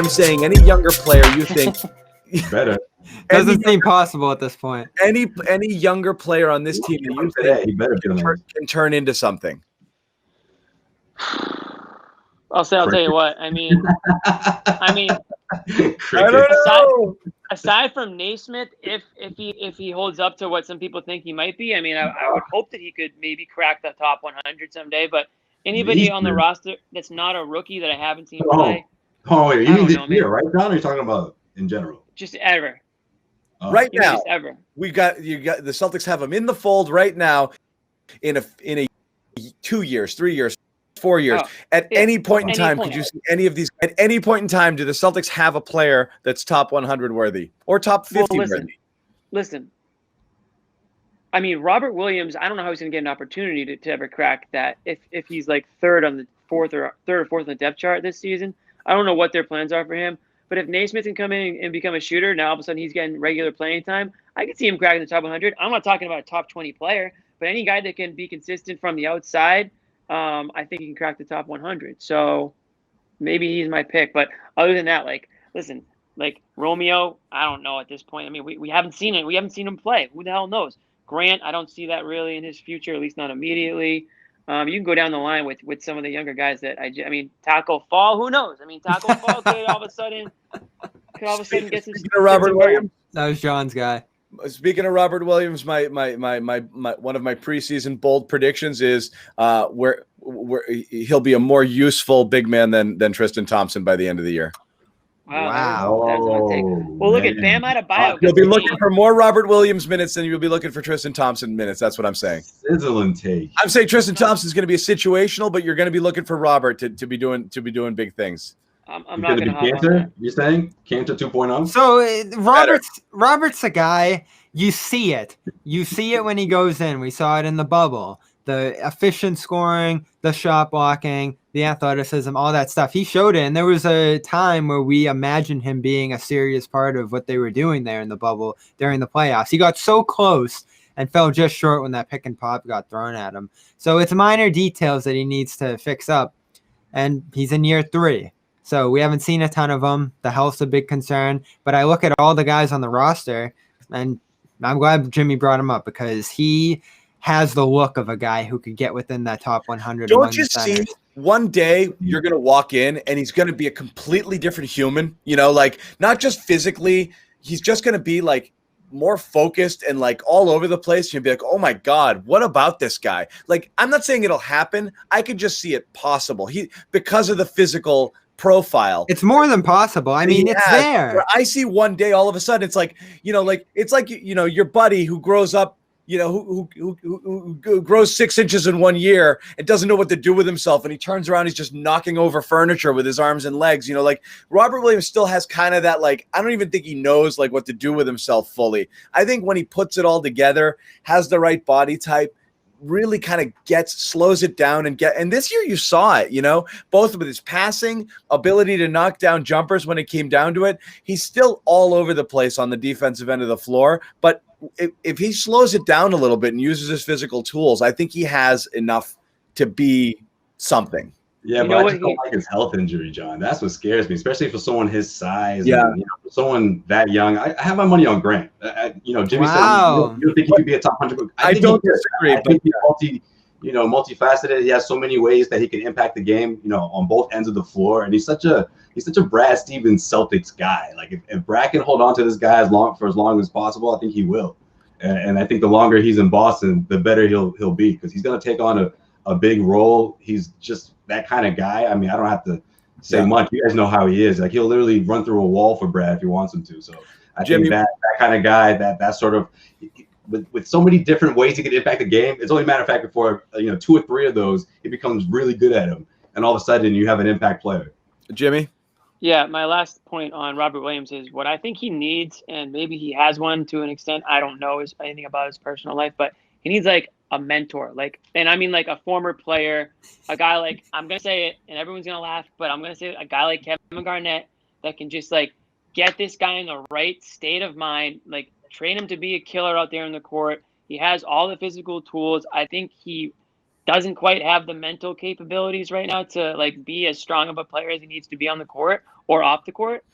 I'm saying any younger player you think better. Doesn't seem possible at this point. Any younger player on this team that you think he better can turn into something. I'll tell you what. I mean, I don't know. Aside from Nesmith, if he holds up to what some people think he might be, I mean, I would hope that he could maybe crack the top 100 someday. But anybody on the roster that's not a rookie that I haven't seen play. Oh, wait, you mean this year, right, John? Or are you talking about in general? Just ever. Right now, just ever. You got the Celtics have him in the fold right now. In a 2 years, 3 years, 4 years. At any point in time, could you see any of these? At any point in time, do the Celtics have a player that's top 100 worthy or top 50 worthy? Listen. I mean, Robert Williams, I don't know how he's going to get an opportunity to ever crack that if he's like third or fourth on the depth chart this season. I don't know what their plans are for him. But if Nesmith can come in and become a shooter, now all of a sudden he's getting regular playing time, I can see him cracking the top 100. I'm not talking about a top 20 player, but any guy that can be consistent from the outside, I think he can crack the top 100. So maybe he's my pick. But other than that, listen, Romeo, I don't know at this point. I mean, we haven't seen it. We haven't seen him play. Who the hell knows? Grant, I don't see that really in his future, at least not immediately. You can go down the line with some of the younger guys that I mean, Taco Fall, who knows? I mean, Taco Fall could all of a sudden get some. Speaking of Robert Williams, that was John's guy. Speaking of Robert Williams, my one of my preseason bold predictions is where he'll be a more useful big man than Tristan Thompson by the end of the year. Wow. That's my take. Well, look at Bam Adebayo. You'll be looking for more Robert Williams minutes than you'll be looking for Tristan Thompson minutes. That's what I'm saying. Sizzling take. I'm saying Tristan Thompson's going to be a situational, but you're going to be looking for Robert to be doing big things. I'm not going to be Cantor. You're saying Cantor 2.0? So Robert's a guy. You see it. You see it when he goes in. We saw it in the bubble. The efficient scoring, the shot blocking, the athleticism, all that stuff. He showed it. And there was a time where we imagined him being a serious part of what they were doing there in the bubble during the playoffs. He got so close and fell just short when that pick and pop got thrown at him. So it's minor details that he needs to fix up. And he's in year 3. So we haven't seen a ton of them. The health's a big concern. But I look at all the guys on the roster, and I'm glad Jimmy brought him up because he has the look of a guy who could get within that top 100. Don't you see one day you're going to walk in and he's going to be a completely different human, not just physically, he's just going to be more focused and all over the place. You'll be like, oh my God, what about this guy? I'm not saying it'll happen. I could just see it possible. Because of the physical profile. It's more than possible. I mean, it's there. I see one day all of a sudden it's your buddy who grows up, who grows 6 inches in 1 year and doesn't know what to do with himself. And he turns around, he's just knocking over furniture with his arms and legs. Robert Williams still has kind of that, I don't even think he knows what to do with himself fully. I think when he puts it all together, has the right body type, really kind of slows it down and this year you saw it, both with his passing, ability to knock down jumpers when it came down to it. He's still all over the place on the defensive end of the floor, but if he slows it down a little bit and uses his physical tools, I think he has enough to be something. Yeah, but I just don't like his health injury, John. That's what scares me, especially for someone his size. Yeah, and, for someone that young. I have my money on Grant. Jimmy said you don't think he could be a top 100. I don't disagree. I think he's multifaceted. He has so many ways that he can impact the game. On both ends of the floor, and he's such a Brad Stevens Celtics guy. If Brad can hold on to this guy for as long as possible, I think he will. And I think the longer he's in Boston, the better he'll be because he's going to take on a big role. He's just that kind of guy. I mean, I don't have to say much. You guys know how he is. He'll literally run through a wall for Brad if he wants him to. So I think that kind of guy, that sort of with so many different ways he can impact the game. It's only a matter of fact before 2 or 3 of those, he becomes really good at them, and all of a sudden you have an impact player. Jimmy. Yeah, my last point on Robert Williams is what I think he needs, and maybe he has one to an extent. I don't know anything about his personal life, but he needs a mentor, and I mean a former player, a guy I'm gonna say it, and everyone's gonna laugh, but I'm gonna say a guy like Kevin Garnett that can just get this guy in the right state of mind, train him to be a killer out there in the court. He has all the physical tools. I think he doesn't quite have the mental capabilities right now to like be as strong of a player as he needs to be on the court or off the court.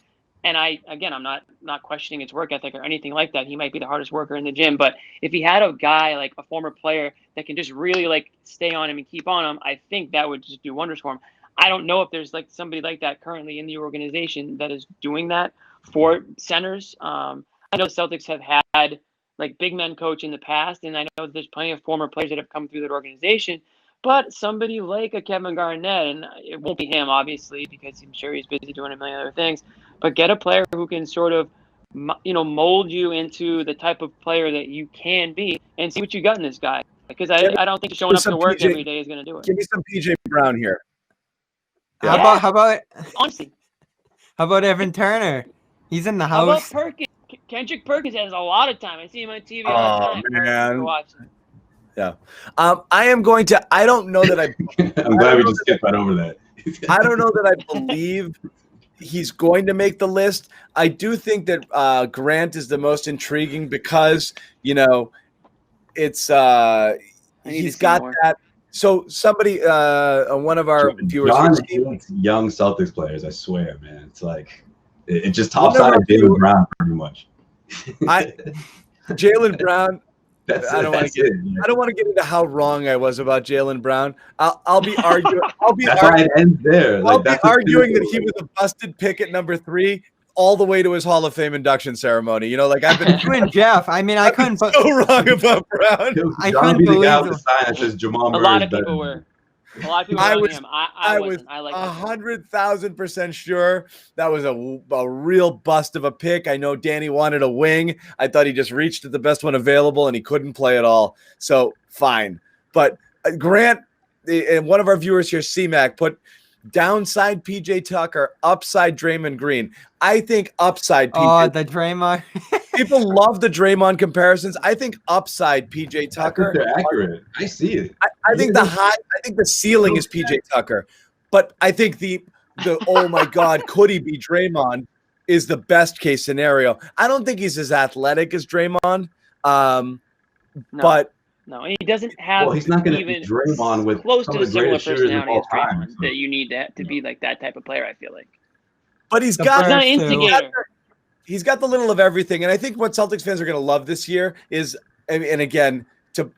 And I'm not questioning his work ethic or anything like that. He might be the hardest worker in the gym, but if he had a guy like a former player that can just really like stay on him and keep on him, I think that would just do wonders for him. I don't know if there's like somebody like that currently in the organization that is doing that for centers. I know Celtics have had like big men coach in the past, and I know there's plenty of former players that have come through that organization. But somebody like a Kevin Garnett, and it won't be him, obviously, because I'm sure he's busy doing a million other things, but get a player who can sort of, mold you into the type of player that you can be and see what you got in this guy. Because I don't think showing up to work every day is going to do it. Give me some PJ Brown here. Yeah. How about honestly? How about Evan Turner? He's in the house. How about Perkins? Kendrick Perkins has a lot of time. I see him on TV all the time. Man. Yeah. I am going to. I don't know that I. I'm glad we just skipped right over that. I don't know that I believe he's going to make the list. I do think that Grant is the most intriguing because it's he's got that. So somebody, one of our viewers, John hates young Celtics players. I swear, man. It's like it just tops out of Jaylen Brown pretty much. Jaylen Brown. I don't want to get into how wrong I was about Jaylen Brown. I'll be arguing. That's why it ends there. I'll be arguing that he was a busted pick at number 3 all the way to his Hall of Fame induction ceremony. I've been doing Jeff. I mean, I couldn't so wrong about Brown. I couldn't believe the sign that says Jamal Murray. A lot of people were. A lot of people were on him. I was wasn't. I like 100,000% sure that was a real bust of a pick. I know Danny wanted a wing. I thought he just reached at the best one available and he couldn't play at all. So fine. But Grant, and one of our viewers here, C-Mac, put downside PJ Tucker, upside Draymond Green. I think upside PJ. Oh, the Draymond. People love the Draymond comparisons. I think upside PJ Tucker. I think they're accurate. I see it. I think the ceiling is PJ Tucker, but I think the oh my God, could he be Draymond is the best case scenario. I don't think he's as athletic as Draymond, but no, he doesn't have. Well, he's not going to be Draymond with close to the similar personality as time, Draymond that you need to be like that type of player. I feel like, but he's not an instigator. He's got the little of everything, and I think what Celtics fans are going to love this year is, and again,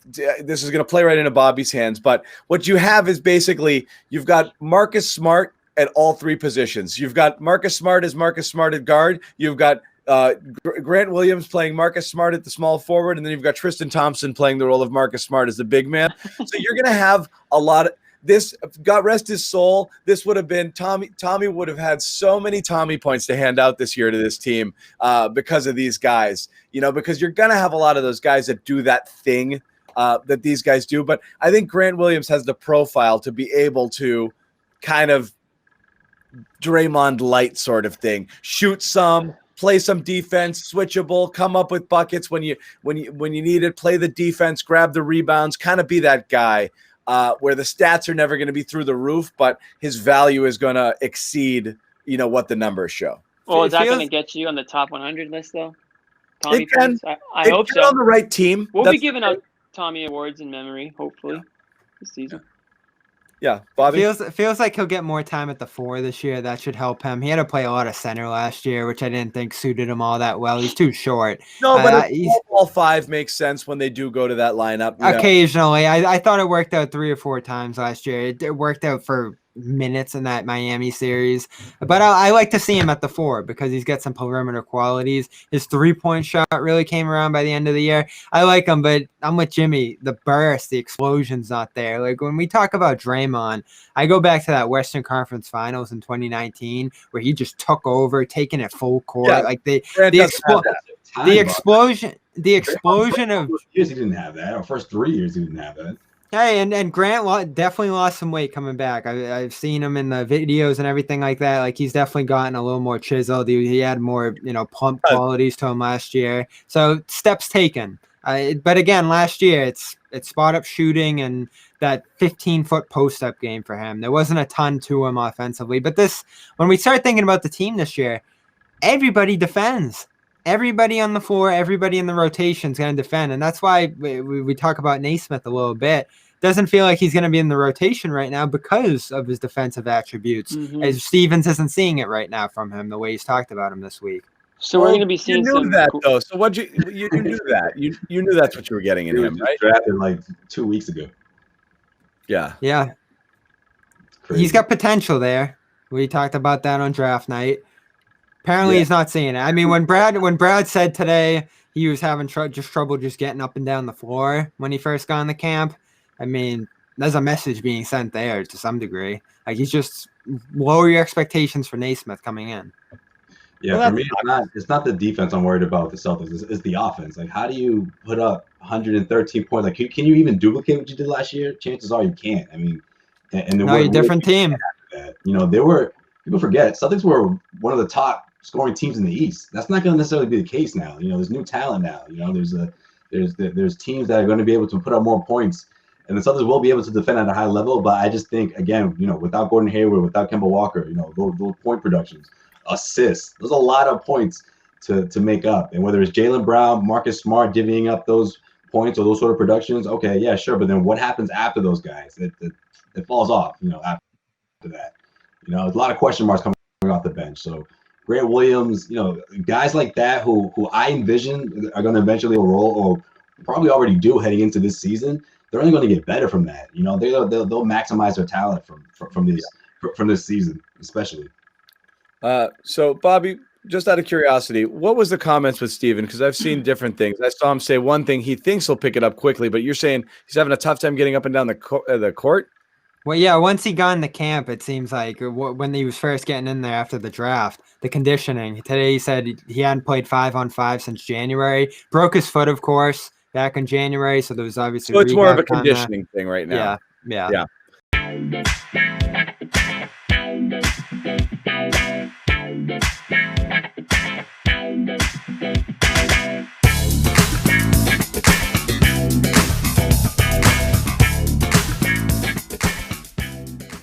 this is going to play right into Bobby's hands. But what you have is basically you've got Marcus Smart at all 3 positions. You've got Marcus Smart as Marcus Smart at guard. You've got Grant Williams playing Marcus Smart at the small forward, and then you've got Tristan Thompson playing the role of Marcus Smart as the big man. So you're going to have a lot of this. God rest his soul. This would have been Tommy. Tommy would have had so many Tommy points to hand out this year to this team because of these guys. Because you're going to have a lot of those guys that do that thing that these guys do. But I think Grant Williams has the profile to be able to kind of Draymond light sort of thing, shoot some, play some defense, switchable, come up with buckets when you need it, play the defense, grab the rebounds, kind of be that guy where the stats are never going to be through the roof, but his value is going to exceed, what the numbers show. Well, is that going to get you on the top 100 list though? Tommy it can. I hope so. On the right team. We'll be giving out Tommy awards in memory, hopefully, this season. Yeah, Bobby. Feels like he'll get more time at the 4 this year. That should help him. He had to play a lot of center last year, which I didn't think suited him all that well. He's too short. No, but all 5 makes sense when they do go to that lineup. Occasionally. I thought it worked out 3 or 4 times last year. It worked out for minutes in that Miami series, but I like to see him at the 4 because he's got some perimeter qualities. His 3-point shot really came around by the end of the year. I like him, but I'm with Jimmy. The burst, the explosion's not there. Like when we talk about Draymond, I go back to that Western Conference Finals in 2019 where he just took over, taking it full court. Yeah, like the explosion of years he didn't have that. Our first 3 years he didn't have that. Hey, and Grant definitely lost some weight coming back. I've seen him in the videos and everything like that. Like he's definitely gotten a little more chiseled. He had more, plump qualities to him last year. So steps taken. But again, last year it's spot up shooting and that 15-foot post up game for him. There wasn't a ton to him offensively. But when we start thinking about the team this year, everybody defends. Everybody on the floor, everybody in the rotation is going to defend. And that's why we talk about Nesmith a little bit. doesn't feel like he's going to be in the rotation right now because of his defensive attributes. As Stevens isn't seeing it right now from him the way he's talked about him this week. So we're going to be seeing you knew that though. So what you knew that you knew that's what you were getting in him, right? Drafted like 2 weeks ago. Yeah. He's got potential there. We talked about that on draft night. Apparently, he's not seeing it. I mean, when Brad said today he was having trouble just getting up and down the floor when he first got in the camp, I mean, there's a message being sent there to some degree. Like, he's just lower your expectations for Nesmith coming in. Yeah, for me, it's not the defense I'm worried about with the Celtics. It's the offense. Like, how do you put up 113 points? Like, can you even duplicate what you did last year? Chances are you can't. I mean, and no, you're a different team. You know, people forget Celtics were one of the top scoring teams in the East. That's not going to necessarily be the case now. You know, there's new talent now. You know, there's teams that are going to be able to put up more points, and the Celtics will be able to defend at a high level. But I just think, again, you know, without Gordon Hayward, without Kemba Walker, you know, those point productions, assists, there's a lot of points to make up. And whether it's Jaylen Brown, Marcus Smart divvying up those points or those sort of productions, okay, yeah, sure. But then what happens after those guys? It falls off, you know, after that. You know, there's a lot of question marks coming off the bench. So Grant Williams, you know, guys like that who I envision are going to eventually roll, or probably already do heading into this season. They're only going to get better from that. You know, they'll maximize their talent from this season, especially. So Bobby, just out of curiosity, what was the comments with Steven? Because I've seen different things. I saw him say one thing, he thinks he'll pick it up quickly, but you're saying he's having a tough time getting up and down the court. Well, yeah, once he got in the camp, it seems like when he was first getting in there after the draft, the conditioning. Today he said he hadn't played 5-on-5 since January. Broke his foot, of course, back in January. So there was obviously. So it's more of a conditioning thing right now. Yeah.